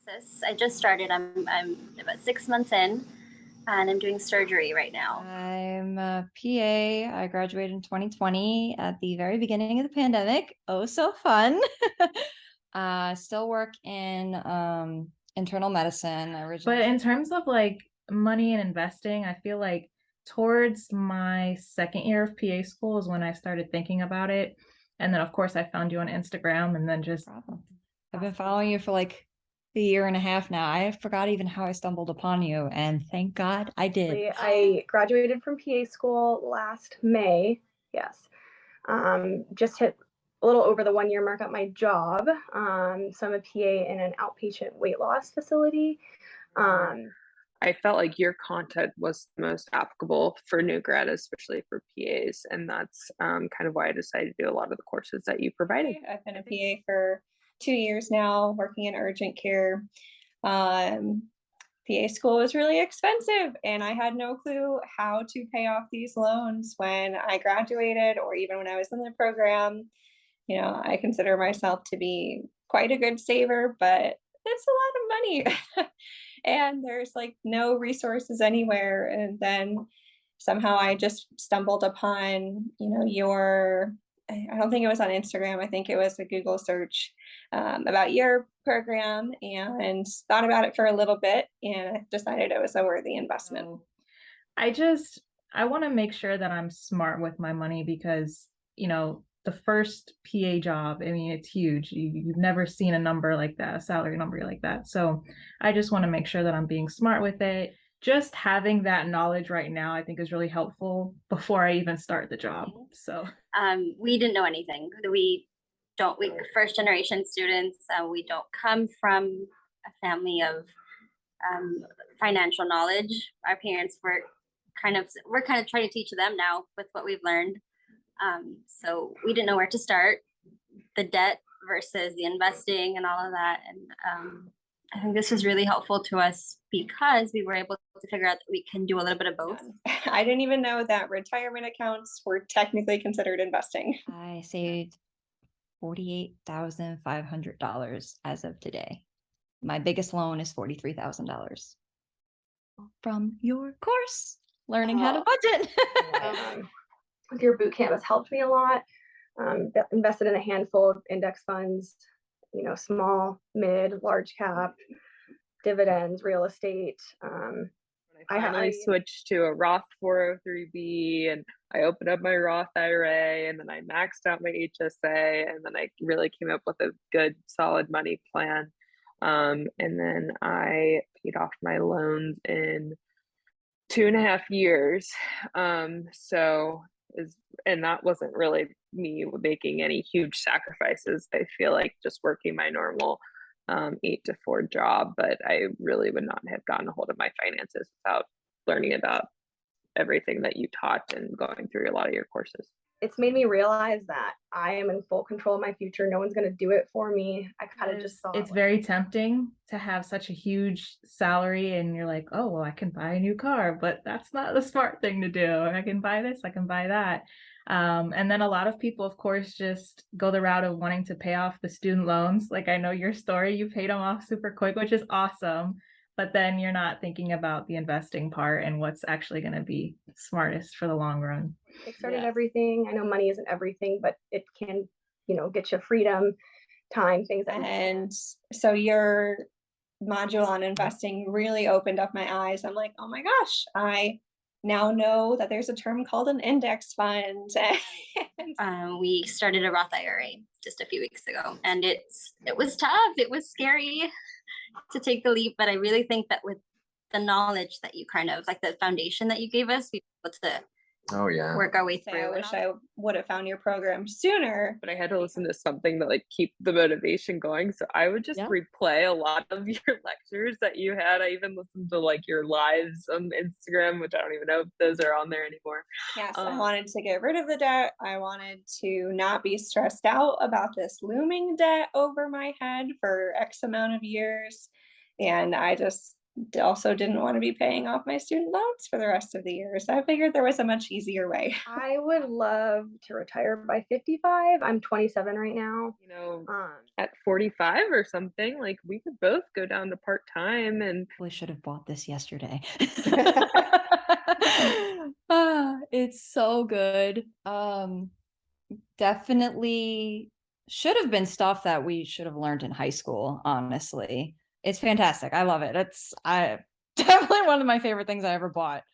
Texas. I just started. I'm about 6 months in, and I'm doing surgery right now. I'm a PA. I graduated in 2020 at the very beginning of the pandemic. Oh, so fun. Still work in internal medicine. But in terms of like money and investing, I feel like towards my second year of PA school is when I started thinking about it. And then, of course, I found you on Instagram and then just. I've been following you for like a year and a half now. I forgot even how I stumbled upon you, and thank God I did. I graduated from PA school last May. Yes. Just hit a little over the 1 year mark at my job. So I'm a PA in an outpatient weight loss facility. I felt like your content was the most applicable for new grad, especially for PAs. And that's kind of why I decided to do a lot of the courses that you provided. I've been a PA for 2 years now, working in urgent care. PA school was really expensive, and I had no clue how to pay off these loans when I graduated or even when I was in the program. You know, I consider myself to be quite a good saver, but it's a lot of money. And there's like no resources anywhere. And then somehow I just stumbled upon, I don't think it was on Instagram. I think it was a Google search about your program, and thought about it for a little bit and decided it was a worthy investment. I want to make sure that I'm smart with my money because, the first PA job, I mean, it's huge. You've never seen a number like that, a salary number like that. So I just want to make sure that I'm being smart with it. Just having that knowledge right now, I think is really helpful before I even start the job. So we didn't know anything. We first generation students. We don't come from a family of financial knowledge. Our parents we're kind of trying to teach them now with what we've learned. So we didn't know where to start, the debt versus the investing and all of that. And I think this was really helpful to us because we were able to figure out that we can do a little bit of both. I didn't even know that retirement accounts were technically considered investing. I saved $48,500 as of today. My biggest loan is $43,000 from your course, learning how to budget. Your boot camp has helped me a lot. Invested in a handful of index funds, small, mid, large cap, dividends, real estate. I finally switched to a Roth 403b, and I opened up my Roth IRA, and then I maxed out my HSA, and then I really came up with a good, solid money plan. And then I paid off my loans in 2.5 years. And that wasn't really me making any huge sacrifices. I feel like just working my normal 8 to 4 job, but I really would not have gotten a hold of my finances without learning about everything that you taught and going through a lot of your courses. It's made me realize that I am in full control of my future. No one's going to do it for me. I kind of just saw it's very tempting to have such a huge salary and you're like, oh, well, I can buy a new car, but that's not the smart thing to do. I can buy this, I can buy that. And then a lot of people, of course, just go the route of wanting to pay off the student loans. Like I know your story, you paid them off super quick, which is awesome. But then you're not thinking about the investing part and what's actually going to be smartest for the long run. Kickstarted everything. I know money isn't everything, but it can, get you freedom, time, things. And so your module on investing really opened up my eyes. I'm like, oh my gosh, I now know that there's a term called an index fund. We started a Roth IRA just a few weeks ago, and it was tough. It was scary to take the leap, but I really think that with the knowledge that you kind of like the foundation that you gave us, we were able to work our way through. I wish I would have found your program sooner, but I had to listen to something that like keep the motivation going. So I would just replay a lot of your lectures that you had. I even listened to like your lives on Instagram, which I don't even know if those are on there anymore. Yes, I wanted to get rid of the debt. I wanted to not be stressed out about this looming debt over my head for X amount of years. And I just also didn't want to be paying off my student loans for the rest of the year. So I figured there was a much easier way. I would love to retire by 55. I'm 27 right now. You know, at 45 or something, like we could both go down to part-time and We should have bought this yesterday. It's so good. Definitely should have been stuff that we should have learned in high school, honestly. It's fantastic. I love it. It's definitely one of my favorite things I ever bought.